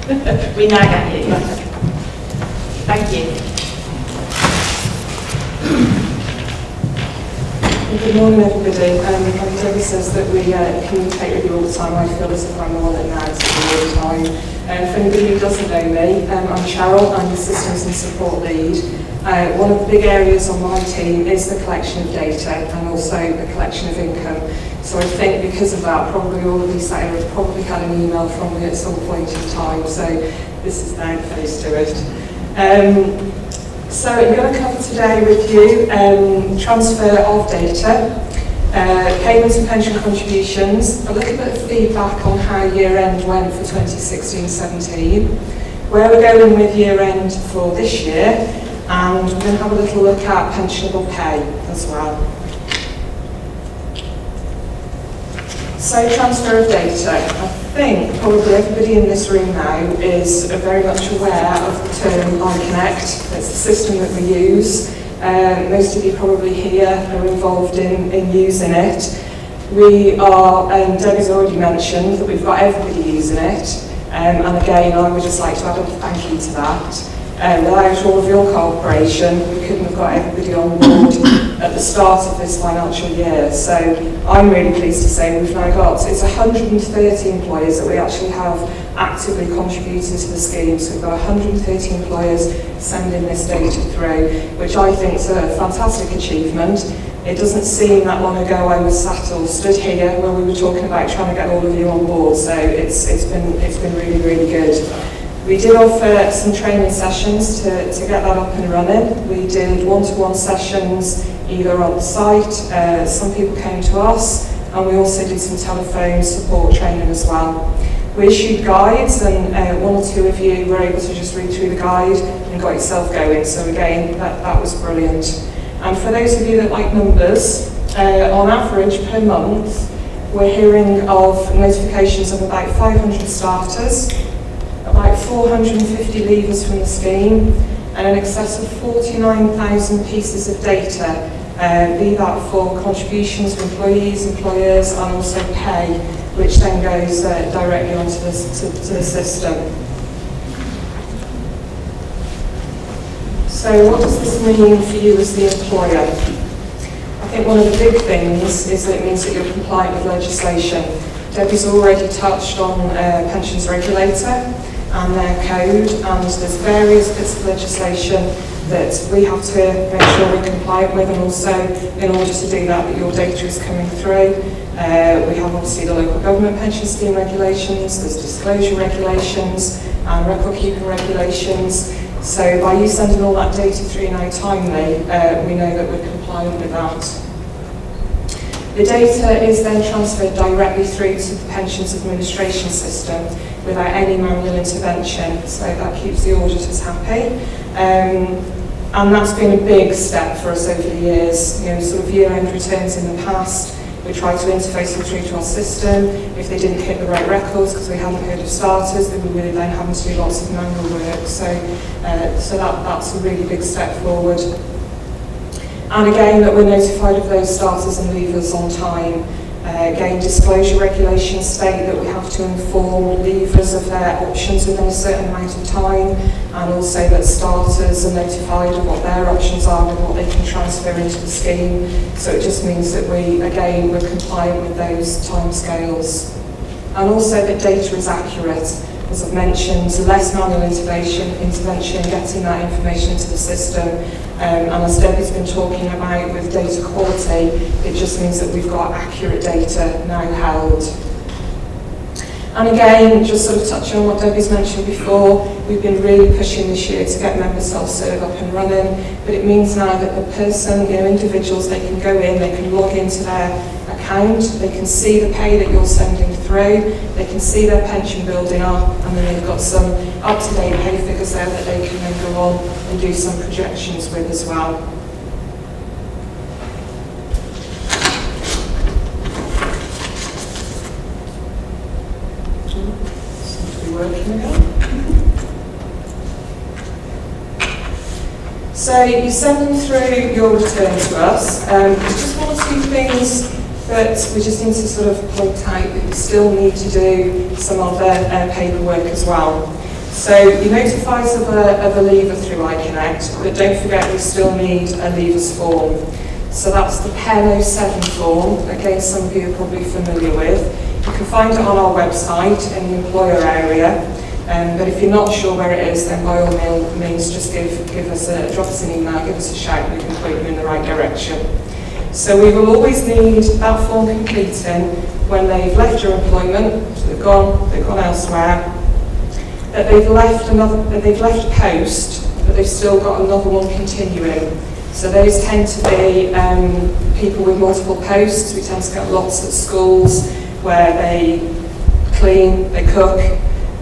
We now get you. Thank you. Good morning, everybody. Like Debbie says that we communicate with you all the time. I feel as if I'm the one that nags you all the time. For anybody who doesn't know me, I'm Cheryl. I'm the Systems and Support Lead. One of the big areas on my team is the collection of data and also the collection of income. So I think because of that, probably all of you sat here have probably had an email from me at some point in time. So this is now face to it. So I'm going to cover today with you transfer of data, payments and pension contributions, a little bit of feedback on how year-end went for 2016-17, where we're going with year-end for this year, and we're going to have a little look at pensionable pay as well. So transfer of data. I think probably everybody in this room now is very much aware of the term iConnect. It's the system that we use. Most of you probably here are involved in using it. We are, Debbie's already mentioned that we've got everybody using it. And again, I would just like to add a thank you to that. Without all of your cooperation, we couldn't have got everybody on board at the start of this financial year. So I'm really pleased to say we've now got, it's 130 employers that we actually have actively contributing to the scheme. So we've got 130 employers sending this data through, which I think is a fantastic achievement. It doesn't seem that long ago I was sat or stood here where we were talking about trying to get all of you on board. So it's been really, really good. We did offer some training sessions to get that up and running. We did one-to-one sessions either on the site, some people came to us, and we also did some telephone support training as well. We issued guides, and one or two of you were able to just read through the guide and got yourself going. So again, that was brilliant. And for those of you that like numbers, on average per month, we're hearing of notifications of about 500 starters, about 450 leavers from the scheme, and in excess of 49,000 pieces of data, be that for contributions for employees, employers, and also pay, which then goes directly onto the system. So what does this mean for you as the employer? I think one of the big things is that it means that you're compliant with legislation. Debbie's already touched on pensions regulator and their code, and there's various bits of legislation that we have to make sure we're compliant with, and also in order to do that your data is coming through. We have obviously the local government pension scheme regulations, there's disclosure regulations and record keeping regulations. So by you sending all that data through now timely, we know that we're compliant with that. The data is then transferred directly through to the pensions administration system without any manual intervention, so that keeps the auditors happy. And that's been a big step for us over the years. You know, sort of year-end returns in the past, we tried to interface them through to our system. If they didn't hit the right records because we hadn't heard of starters, then we were then having to do lots of manual work. So that's a really big step forward. And again, that we're notified of those starters and leavers on time. Again, disclosure regulations state that we have to inform leavers of their options within a certain amount of time, and also that starters are notified of what their options are and what they can transfer into the scheme. So it just means that we're compliant with those timescales. And also that data is accurate. As I've mentioned, less manual intervention, getting that information into the system. And as Debbie's been talking about with data quality, it just means that we've got accurate data now held. And again, just sort of touching on what Debbie's mentioned before, we've been really pushing this year to get member self-serve up and running, but it means now that the person, individuals, they can go in, they can log into their account, they can see the pay that you're sending through, they can see their pension building up, and then they've got some up-to-date pay figures there that they can then go on and do some projections with as well. Seems to be working again. So you send them through your return to us. There's just one or two things that we just need to sort of point out that you still need to do some other paperwork as well. So you notify us of a leaver through iConnect, but don't forget we still need a leavers form. So that's the Pen 07 form, again some of you are probably familiar with. You can find it on our website in the employer area, but if you're not sure where it is, then by all means just drop us an email, give us a shout, and we can point you in the right direction. So we will always need that form completing when they've left your employment, so they've gone elsewhere, that they've left a post, but they've still got another one continuing. So those tend to be people with multiple posts. We tend to get lots at schools where they clean, they cook,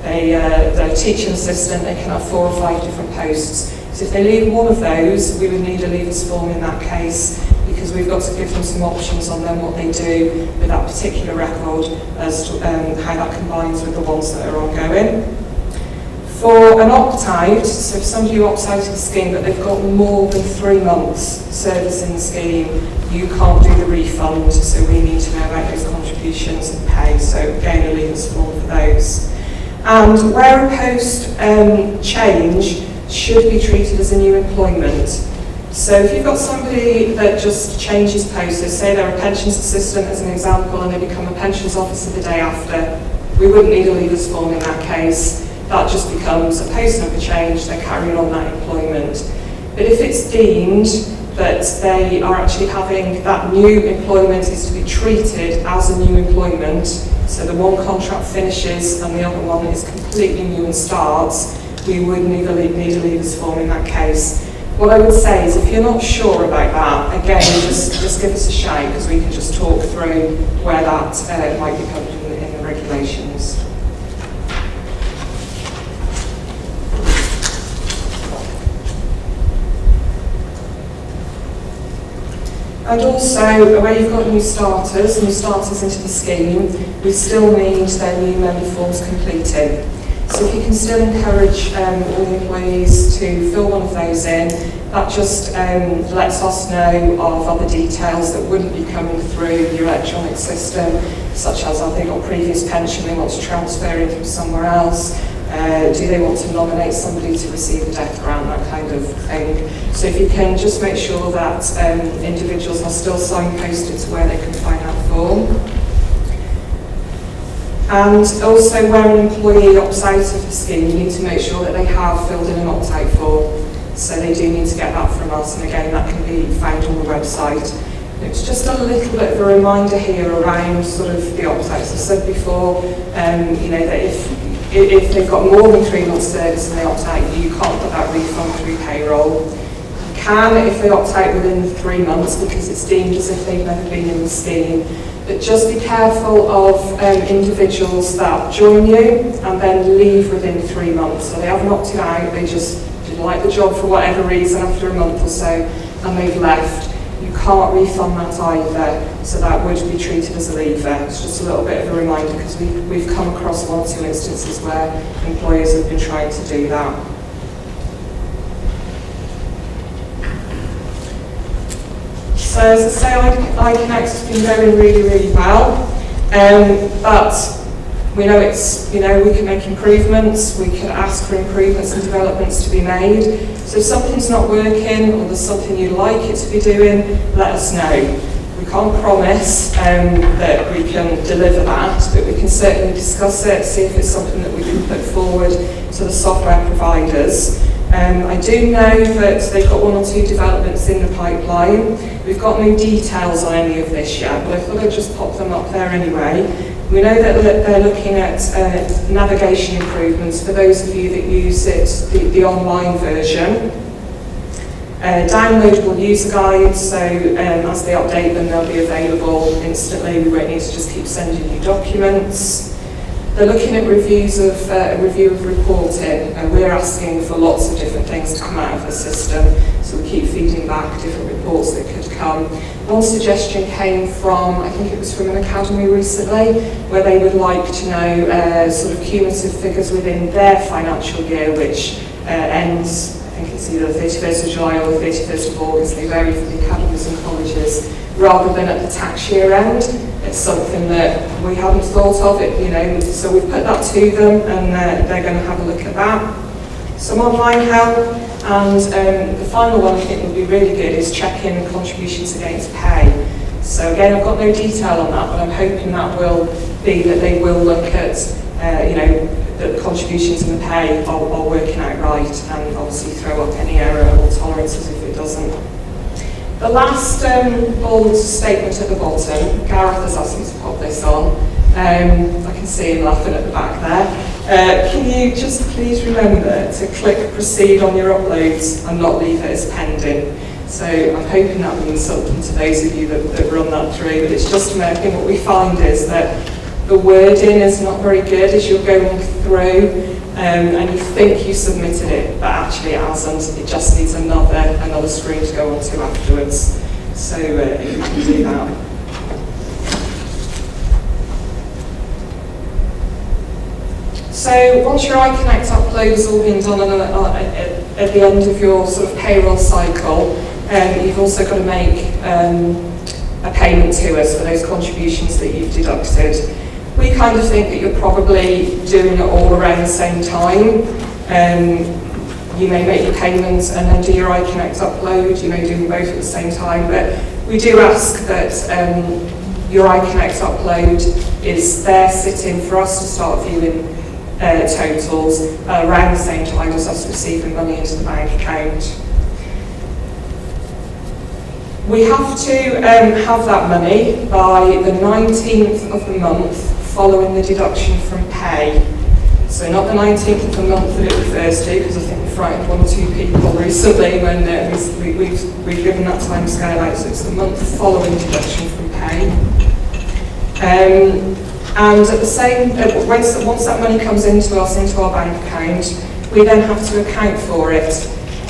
they're a teaching assistant, they can have 4 or 5 different posts. So if they leave one of those, we would need a leavers form in that case, because we've got to give them some options on then what they do with that particular record as to how that combines with the ones that are ongoing. For an opt-out, so if somebody who opts out of the scheme but they've got more than 3 months service in the scheme, you can't do the refund, so we need to know about those contributions and pay, so again a leavers form for those. And where a post change should be treated as a new employment. So if you've got somebody that just changes posts, so say they're a pensions assistant as an example and they become a pensions officer the day after, we wouldn't need a leavers form in that case. That just becomes a post number change, they're carrying on that employment. But if it's deemed that they are actually having that new employment is to be treated as a new employment, so the one contract finishes and the other one is completely new and starts, we would need a leavers form in that case. What I would say is if you're not sure about that, again, just give us a shout because we can just talk through where that might be covered in the regulations. And also, where you've got new starters into the scheme, we still need their new member forms completed. So if you can still encourage all the employees to fill one of those in, that just lets us know of other details that wouldn't be coming through your electronic system, such as have they got previous pension they want to transfer in from somewhere else, do they want to nominate somebody to receive a death grant, that kind of thing. So if you can just make sure that individuals are still signposted to where they can find that form. And also where an employee opts out of the scheme, you need to make sure that they have filled in an opt-out form. So they do need to get that from us, and again that can be found on the website. It's just a little bit of a reminder here around sort of the opt-outs. I said before, you know, that if they've got more than 3 months service and they opt out, you can't put that refund through payroll. You can if they opt out within the 3 months because it's deemed as if they've never been in the scheme. But just be careful of individuals that join you and then leave within 3 months. So they haven't opted out, they just didn't like the job for whatever reason after a month or so, and they've left. You can't refund that either, so that would be treated as a leaver. It's just a little bit of a reminder because we've come across 1 or 2 instances where employers have been trying to do that. So as I say, iConnect has been going really, really well, but we know we can make improvements, we can ask for improvements and developments to be made. So if something's not working or there's something you'd like it to be doing, let us know. We can't promise that we can deliver that, but we can certainly discuss it, see if it's something that we can put forward to the software providers. I do know that they've got 1 or 2 developments in the pipeline. We've got no details on any of this yet, but I thought I'd just pop them up there anyway. We know that they're looking at navigation improvements for those of you that use it, the online version. Downloadable user guides, so as they update them, they'll be available instantly. We won't need to just keep sending you documents. They're looking at review of reporting, and we're asking for lots of different things to come out of the system, so we keep feeding back different reports that could come. One suggestion came from, I think it was from an academy recently, where they would like to know sort of cumulative figures within their financial year, which ends, I think it's either the 31st of July or the 31st of August, they vary for the academy schools and colleges, rather than at the tax year end. It's something that we hadn't thought of, so we've put that to them, and they're going to have a look at that. Some online help, and the final one I think would be really good is checking contributions against pay. So again, I've got no detail on that, but I'm hoping that will be that they will look at, that the contributions and the pay are working out right, and obviously throw up any error or tolerances if it doesn't. The last bold statement at the bottom, Gareth has asked me to pop this on. I can see him laughing at the back there. Can you just please remember to click proceed on your uploads and not leave it as pending? So I'm hoping that means something to those of you that run that through, but it's just I think what we find is that the wording is not very good as you're going through, and you think you submitted it, but actually it hasn't. It just needs another screen to go onto afterwards. So if you can do that. So once your iConnect upload has all been done at the end of your sort of payroll cycle, you've also got to make a payment to us for those contributions that you've deducted. We kind of think that you're probably doing it all around the same time. You may make your payments and then do your iConnect upload, do them both at the same time, but we do ask that your iConnect upload is there sitting for us to start viewing totals around the same time as us receiving money into the bank account. We have to have that money by the 19th of the month following the deduction from pay. So not the 19th of the month that it refers to, because I think we frightened one or two people recently when we've given that time scale out, so it's the month following deduction from pay. And at the same, once that money comes into us, into our bank account, we then have to account for it.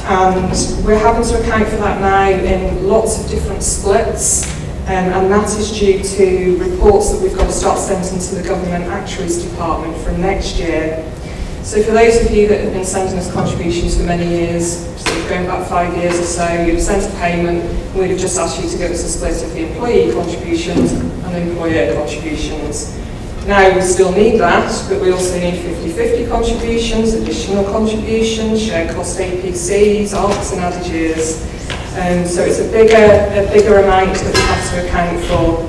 And we're having to account for that now in lots of different splits, and that is due to reports that we've got to start sending to the Government Actuaries Department from next year. So for those of you that have been sending us contributions for many years, so going back 5 years or so, you'd have sent a payment, and we'd have just asked you to give us a split of the employee contributions and the employer contributions. Now we still need that, but we also need 50-50 contributions, additional contributions, shared cost APCs, ARCs and added years. So it's a bigger amount that we have to account for.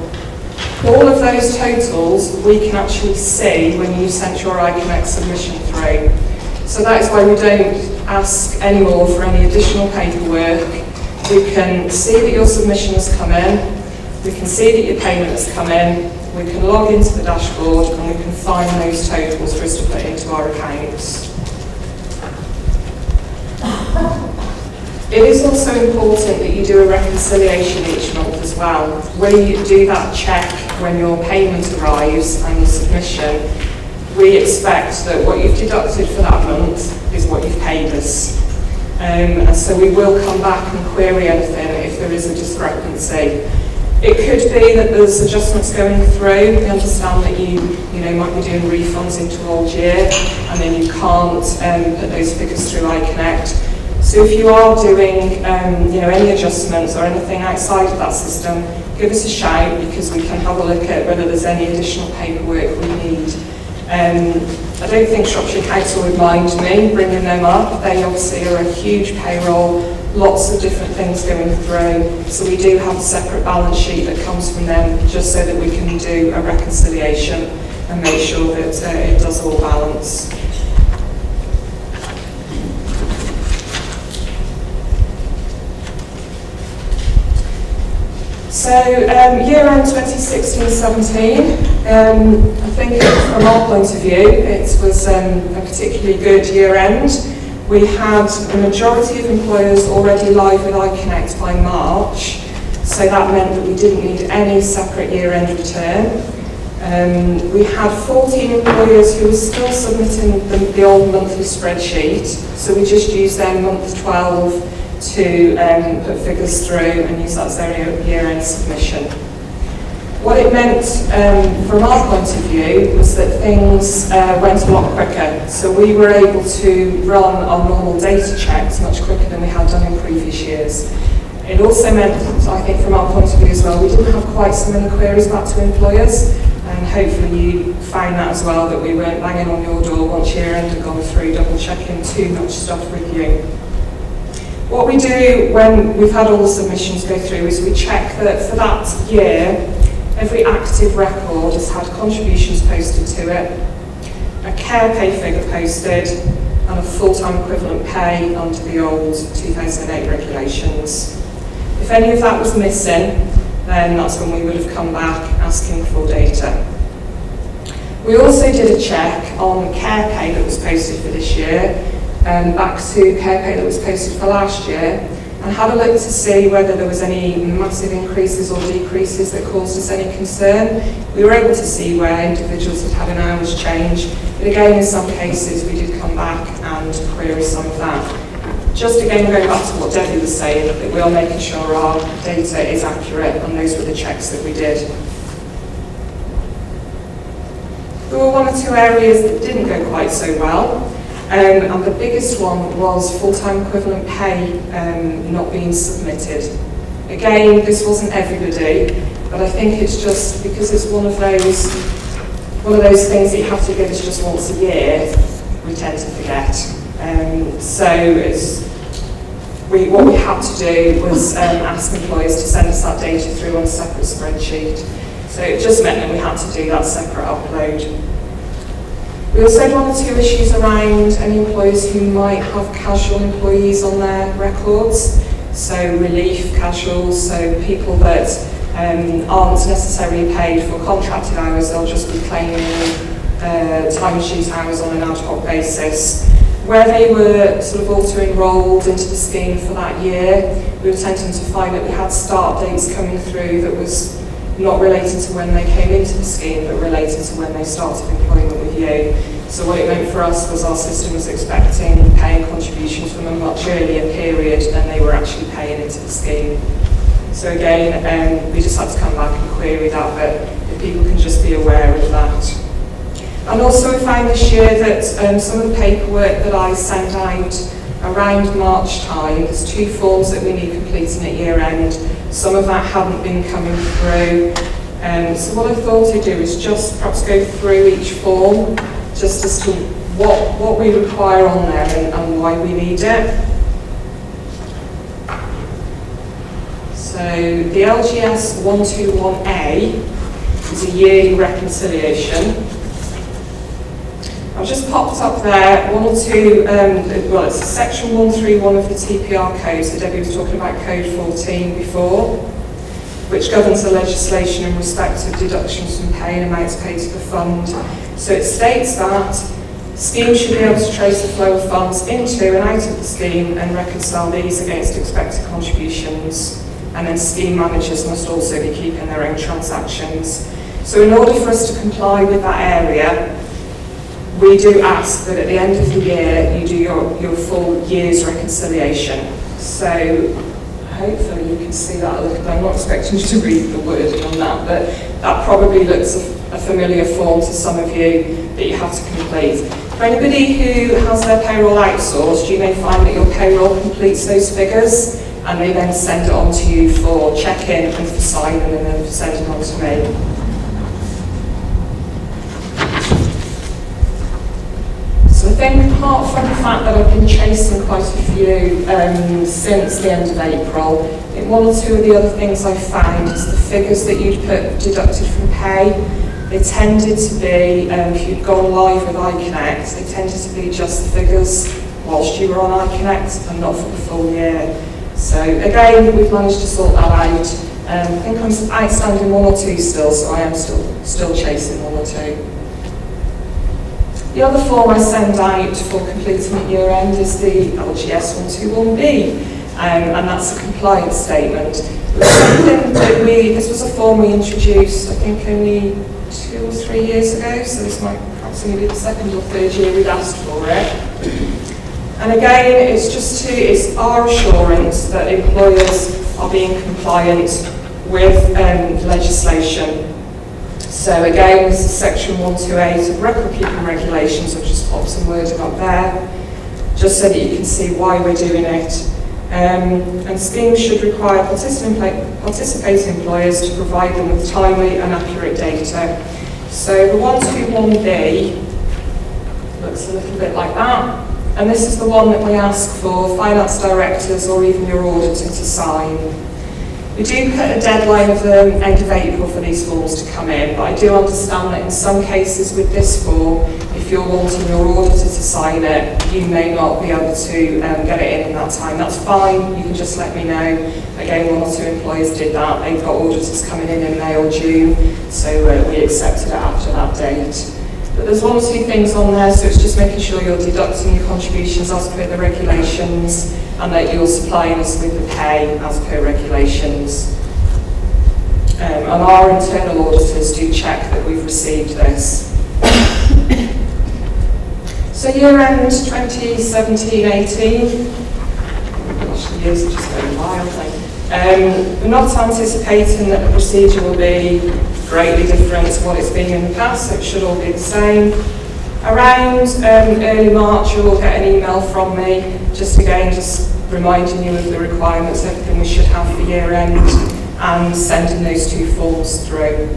All of those totals we can actually see when you sent your iConnect submission through. So that is why we don't ask anymore for any additional paperwork. We can see that your submission has come in, we can see that your payment has come in, we can log into the dashboard and we can find those totals for us to put into our accounts. It is also important that you do a reconciliation each month as well. When you do that check when your payment arrives and your submission, we expect that what you've deducted for that month is what you've paid us. And so we will come back and query anything if there is a discrepancy. It could be that there's adjustments going through. We understand that you might be doing refunds into old year, and then you can't put those figures through iConnect. So if you are doing any adjustments or anything outside of that system, give us a shout, because we can have a look at whether there's any additional paperwork we need. I don't think Shropshire Council would mind me bringing them up. They obviously are a huge payroll, lots of different things going through. So we do have a separate balance sheet that comes from them, just so that we can do a reconciliation and make sure that it does all balance. So year-end 2016-17, I think from our point of view, it was a particularly good year-end. We had the majority of employers already live with iConnect by March, so that meant that we didn't need any separate year-end return. We had 14 employers who were still submitting the old monthly spreadsheet, so we just used their month 12 to put figures through and use that as their year-end submission. What it meant from our point of view was that things went a lot quicker. So we were able to run our normal data checks much quicker than we had done in previous years. It also meant, I think from our point of view as well, we didn't have quite so many queries back to employers, and hopefully you find that as well, that we weren't banging on your door once year end had gone through, double checking too much stuff with you. What we do when we've had all the submissions go through is we check that for that year, every active record has had contributions posted to it, a care pay figure posted, and a full-time equivalent pay under the old 2008 regulations. If any of that was missing, then that's when we would have come back asking for data. We also did a check on care pay that was posted for this year, back to care pay that was posted for last year, and had a look to see whether there was any massive increases or decreases that caused us any concern. We were able to see where individuals had had an hour's change, but again in some cases we did come back and query some of that. Just again going back to what Debbie was saying, that we are making sure our data is accurate, and those were the checks that we did. There were one or two areas that didn't go quite so well, and the biggest one was full-time equivalent pay not being submitted. Again, this wasn't everybody, but I think it's just because it's one of those things that you have to give us just once a year, we tend to forget. What we had to do was ask employers to send us that data through on a separate spreadsheet. So it just meant that we had to do that separate upload. We also had one or two issues around any employers who might have casual employees on their records. So relief casuals, so people that aren't necessarily paid for contracted hours, they'll just be claiming timesheet hours on an ad hoc basis. Where they were sort of auto-enrolled into the scheme for that year, we were tending to find that we had start dates coming through that was not related to when they came into the scheme, but related to when they started employment with you. So what it meant for us was our system was expecting paying contributions from a much earlier period than they were actually paying into the scheme. So again, we just had to come back and query that, but if people can just be aware of that. And also we found this year that some of the paperwork that I send out around March time, there's 2 forms that we need completing at year end. Some of that hadn't been coming through. So what I thought I'd do is just perhaps go through each form, just as to what we require on there and why we need it. So the LGS 121A is a yearly reconciliation. I've just popped up there one or two, it's section 131 of the TPR code, so Debbie was talking about code 14 before, which governs the legislation in respect of deductions from pay and amounts paid to the fund. So it states that schemes should be able to trace the flow of funds into and out of the scheme and reconcile these against expected contributions. And then scheme managers must also be keeping their own transactions. So in order for us to comply with that area, we do ask that at the end of the year you do your full year's reconciliation. So hopefully you can see that a little bit. I'm not expecting you to read the wording on that, but that probably looks a familiar form to some of you that you have to complete. For anybody who has their payroll outsourced, you may find that your payroll completes those figures and they then send it on to you for check-in and for signing and then for sending on to me. So I think apart from the fact that I've been chasing quite a few since the end of April, I think one or two of the other things I've found is the figures that you'd put deducted from pay. They tended to be, if you'd gone live with iConnect, they tended to be just the figures whilst you were on iConnect and not for the full year. So again, we've managed to sort that out. I think I'm outstanding one or two still, so I am still chasing one or two. The other form I send out for completing at year end is the LGS 121B, and that's a compliance statement. It was something that this was a form we introduced, I think, only 2 or 3 years ago, so this might perhaps only be the 2nd or 3rd year we'd asked for it. And again, it's our assurance that employers are being compliant with legislation. So again, this is section 128 of record keeping regulations. I've just popped some wording up there, just so that you can see why we're doing it. And schemes should require participating employers to provide them with timely and accurate data. So the 121B looks a little bit like that. And this is the one that we ask for finance directors or even your auditor to sign. We do put a deadline of the end of April for these forms to come in, but I do understand that in some cases with this form, if you're wanting your auditor to sign it, you may not be able to get it in that time. That's fine, you can just let me know. Again, 1 or 2 employers did that. They've got auditors coming in May or June, so we accepted it after that date. But there's 1 or 2 things on there, so it's just making sure you're deducting your contributions as per the regulations and that you're supplying us with the pay as per regulations. And our internal auditors do check that we've received this. So year end 2017-18, gosh, the years are just going by, aren't they? We're not anticipating that the procedure will be greatly different to what it's been in the past, so it should all be the same. Around early March, you'll get an email from me, just reminding you of the requirements, everything we should have for year end, and sending those 2 forms through.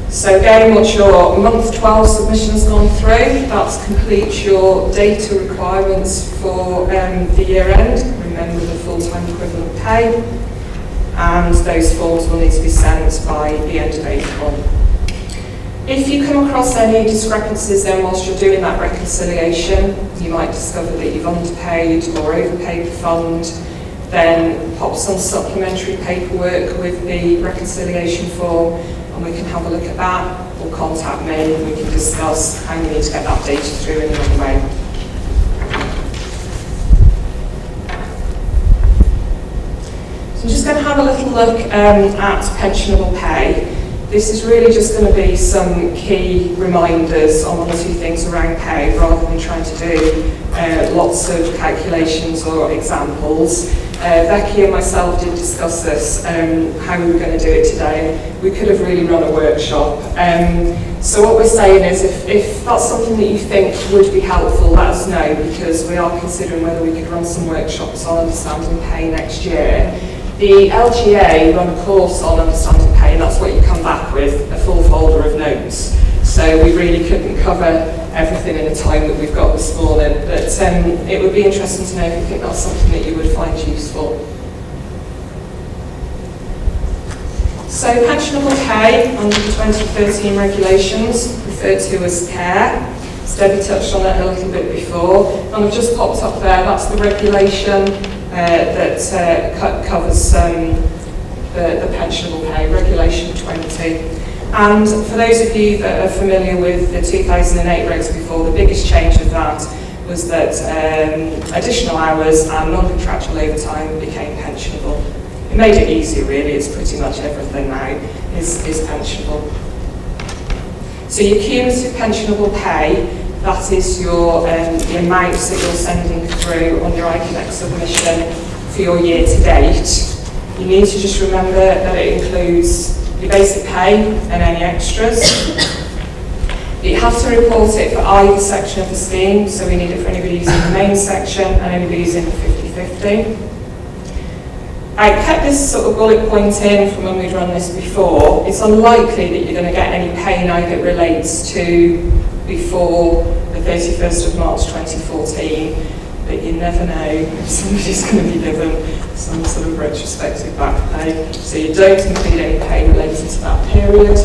So again, once your month 12 submission's gone through, that completes your data requirements for the year end. Remember the full-time equivalent pay, and those forms will need to be sent by the end of April. If you come across any discrepancies then whilst you're doing that reconciliation, you might discover that you've underpaid or overpaid the fund, then pop some supplementary paperwork with the reconciliation form and we can have a look at that, or contact me and we can discuss how you need to get that data through in another way. So I'm just going to have a little look at pensionable pay. This is really just going to be some key reminders on 1 or 2 things around pay rather than trying to do lots of calculations or examples. Becky and myself did discuss this, how we were going to do it today. We could have really run a workshop. So what we're saying is if that's something that you think would be helpful, let us know, because we are considering whether we could run some workshops on understanding pay next year. The LGA run a course on understanding pay, and that's what you come back with, a full folder of notes. So we really couldn't cover everything in the time that we've got this morning, but it would be interesting to know if you think that's something that you would find useful. So pensionable pay under the 2013 regulations, referred to as CARE. Debbie touched on it a little bit before, and I've just popped up there, that's the regulation that covers the pensionable pay, Regulation 20. And for those of you that are familiar with the 2008 regs before, the biggest change of that was that additional hours and non-contractual overtime became pensionable. It made it easier really, it's pretty much everything now is pensionable. So your cumulative pensionable pay, that is your the amounts that you're sending through on your ICANEX submission for your year to date. You need to just remember that it includes your basic pay and any extras. You have to report it for either section of the scheme, so we need it for anybody using the main section and anybody using the 50/50. I kept this sort of bullet point in from when we'd run this before. It's unlikely that you're going to get any pay now that relates to before the 31st of March 2014, but you never know if somebody's going to be given some sort of retrospective back pay. So you don't include any pay related to that period,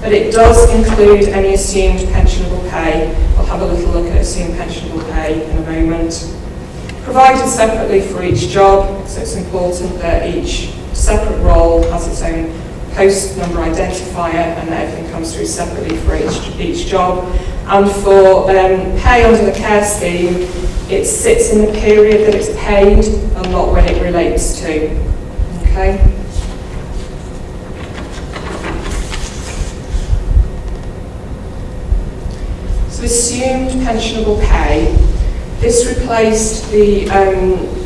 but it does include any assumed pensionable pay. I'll have a little look at assumed pensionable pay in a moment. Provided separately for each job, so it's important that each separate role has its own post number identifier and that everything comes through separately for each job. And for pay under the care scheme, it sits in the period that it's paid and not when it relates to. Okay? So assumed pensionable pay. This replaced the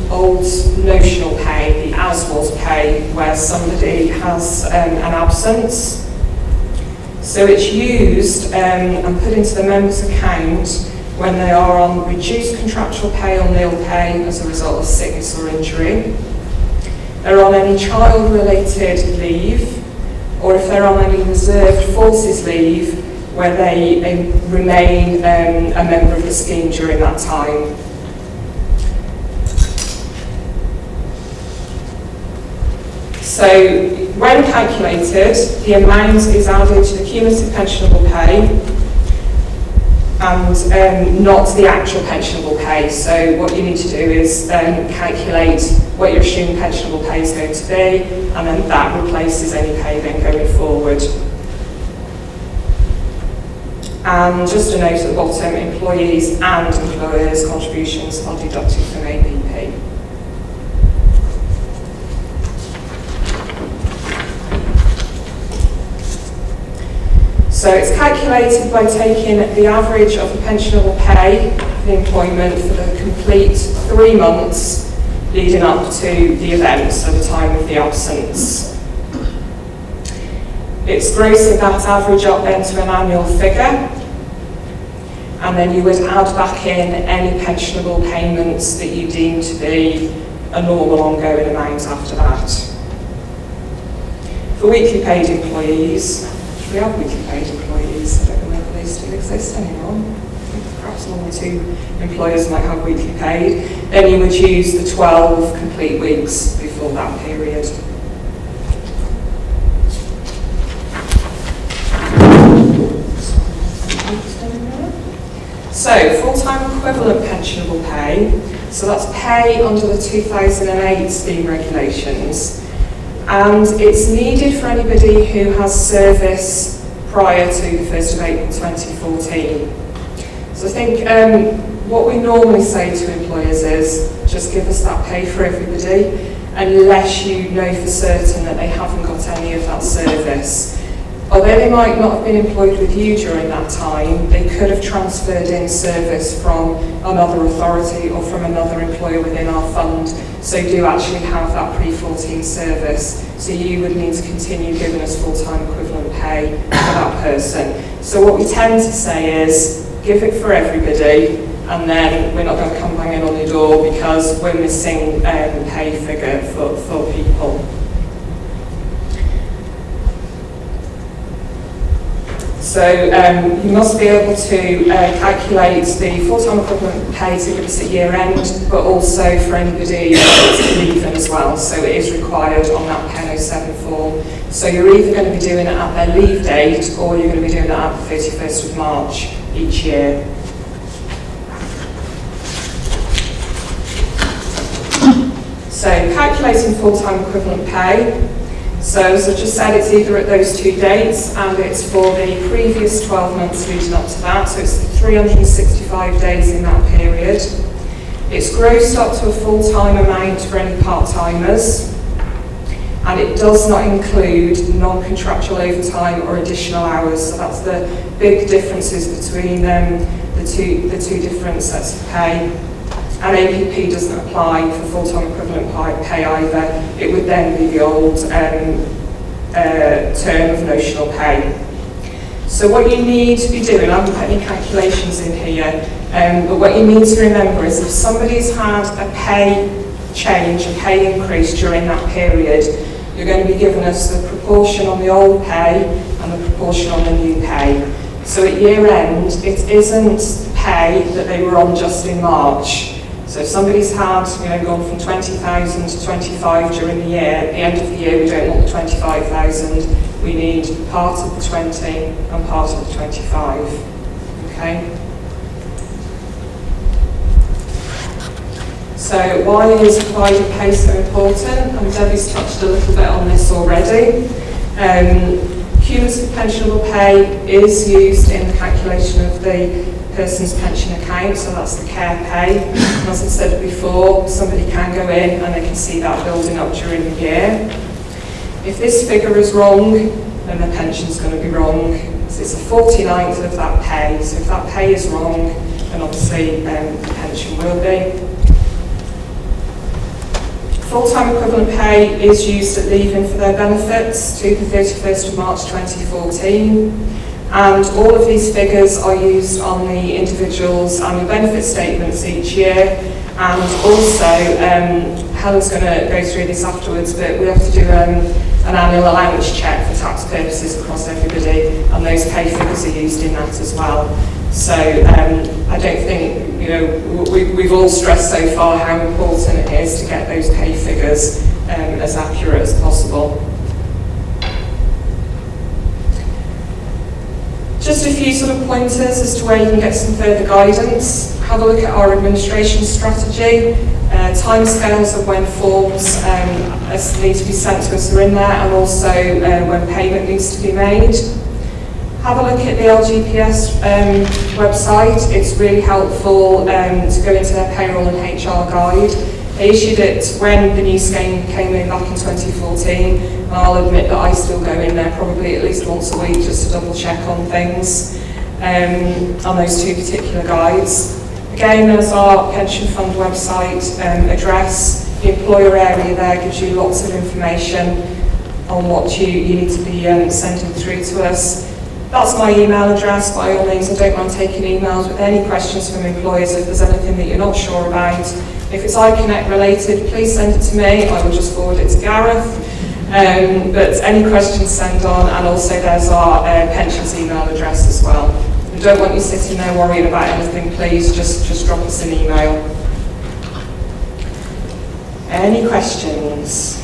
old notional pay, the as-was pay, where somebody has an absence. So it's used and put into the member's account when they are on reduced contractual pay or nil pay as a result of sickness or injury. They're on any child-related leave, or if they're on any reserved forces leave where they remain a member of the scheme during that time. So, when calculated, the amount is added to the cumulative pensionable pay and not the actual pensionable pay. So what you need to do is calculate what your assumed pensionable pay is going to be, and then that replaces any pay then going forward. And just a note at the bottom, employees and employers' contributions are deducted from APP. So it's calculated by taking the average of the pensionable pay of the employment for the complete 3 months leading up to the event, so the time of the absence. It's grossing that average up then to an annual figure, and then you would add back in any pensionable payments that you deem to be a normal ongoing amount after that. For weekly paid employees, we have weekly paid employees, I don't know whether they still exist anymore. Perhaps 1 or 2 employers might have weekly paid. Then you would use the 12 complete weeks before that period. So, full-time equivalent pensionable pay. So that's pay under the 2008 scheme regulations. And it's needed for anybody who has service prior to the 1st of April 2014. So I think what we normally say to employers is, just give us that pay for everybody, unless you know for certain that they haven't got any of that service. Although they might not have been employed with you during that time, they could have transferred in service from another authority or from another employer within our fund, so do actually have that pre-14 service. So you would need to continue giving us full-time equivalent pay for that person. So what we tend to say is, give it for everybody, and then we're not going to come banging on your door because we're missing pay figure for people. So you must be able to calculate the full-time equivalent pay to give us at year end, but also for anybody that's leaving as well. So it is required on that Pen 07 form. So you're either going to be doing it at their leave date, or you're going to be doing it at the 31st of March each year. So calculating full-time equivalent pay. So as I just said, it's either at those 2 dates, and it's for the previous 12 months leading up to that, so it's 365 days in that period. It's grossed up to a full-time amount for any part-timers, and it does not include non-contractual overtime or additional hours, so that's the big differences between the two different sets of pay. And APP doesn't apply for full-time equivalent pay either. It would then be the old term of notional pay. So what you need to be doing, I haven't put any calculations in here, but what you need to remember is if somebody's had a pay change, a pay increase during that period, you're going to be giving us the proportion on the old pay and the proportion on the new pay. So at year end, it isn't pay that they were on just in March. So if somebody's had, gone from 20,000 to 25 during the year, at the end of the year we don't want the 25,000, we need part of the 20 and part of the 25, okay? So why is provided pay so important? And Debbie's touched a little bit on this already. Cumulative pensionable pay is used in the calculation of the person's pension account, so that's the care pay. And as I said before, somebody can go in and they can see that building up during the year. If this figure is wrong, then the pension's going to be wrong. So it's a 49th of that pay. So if that pay is wrong, then obviously the pension will be. Full-time equivalent pay is used at leaving for their benefits to the 31st of March 2014. And all of these figures are used on the individual's annual benefit statements each year. And also, Helen's going to go through this afterwards, but we have to do an annual allowance check for tax purposes across everybody, and those pay figures are used in that as well. So I don't think, we've all stressed so far how important it is to get those pay figures as accurate as possible. Just a few sort of pointers as to where you can get some further guidance. Have a look at our administration strategy. Timescales of when forms need to be sent to us are in there, and also when payment needs to be made. Have a look at the LGPS website. It's really helpful to go into their payroll and HR guide. They issued it when the new scheme came in back in 2014, and I'll admit that I still go in there probably at least once a week just to double check on things on those two particular guides. Again, there's our pension fund website address. The employer area there gives you lots of information on what you need to be sending through to us. That's my email address. By all means, I don't mind taking emails with any questions from employers if there's anything that you're not sure about. If it's iConnect related, please send it to me. I will just forward it to Gareth. But any questions, send on. And also there's our pensions email address as well. We don't want you sitting there worrying about anything. Please just drop us an email. Any questions?